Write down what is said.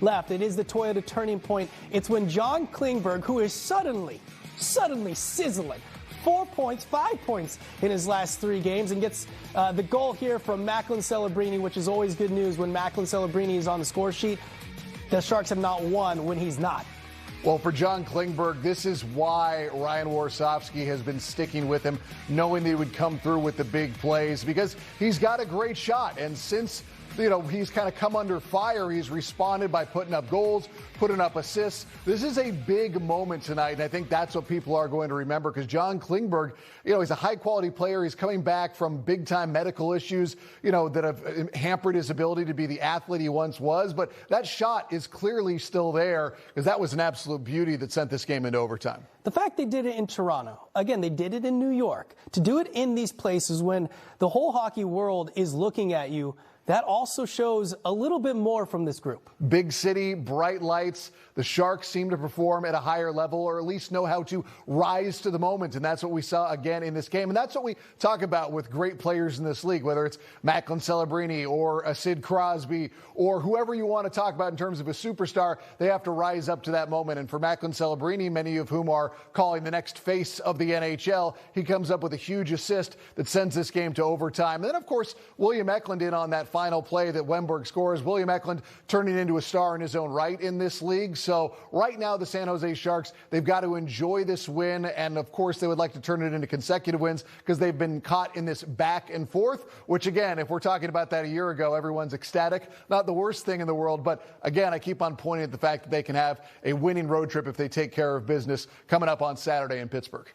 left. It is the Toyota turning point. It's when John Klingberg, who is suddenly sizzling, 4 points, 5 points in his last 3 games, and gets the goal here from Macklin Celebrini, which is always good news when Macklin Celebrini is on the score sheet. The Sharks have not won when he's not. Well, for John Klingberg, this is why Ryan Warsofsky has been sticking with him, knowing that he would come through with the big plays, because he's got a great shot. And since he's kind of come under fire, he's responded by putting up goals, putting up assists. This is a big moment tonight, and I think that's what people are going to remember, because John Klingberg, he's a high-quality player. He's coming back from big-time medical issues, that have hampered his ability to be the athlete he once was. But that shot is clearly still there, because that was an absolute beauty that sent this game into overtime. The fact they did it in Toronto, again, they did it in New York, to do it in these places when the whole hockey world is looking at you, that also shows a little bit more from this group. Big city, bright lights. The Sharks seem to perform at a higher level, or at least know how to rise to the moment. And that's what we saw again in this game. And that's what we talk about with great players in this league, whether it's Macklin Celebrini or a Sid Crosby or whoever you want to talk about in terms of a superstar. They have to rise up to that moment. And for Macklin Celebrini, many of whom are calling the next face of the NHL, he comes up with a huge assist that sends this game to overtime. And then, of course, William Eklund in on that final play that Wemberg scores. William Eklund turning into a star in his own right in this league. So right now, the San Jose Sharks, they've got to enjoy this win. And of course, they would like to turn it into consecutive wins, because they've been caught in this back and forth, which again, if we're talking about that a year ago, everyone's ecstatic. Not the worst thing in the world. But again, I keep on pointing at the fact that they can have a winning road trip if they take care of business coming up on Saturday in Pittsburgh.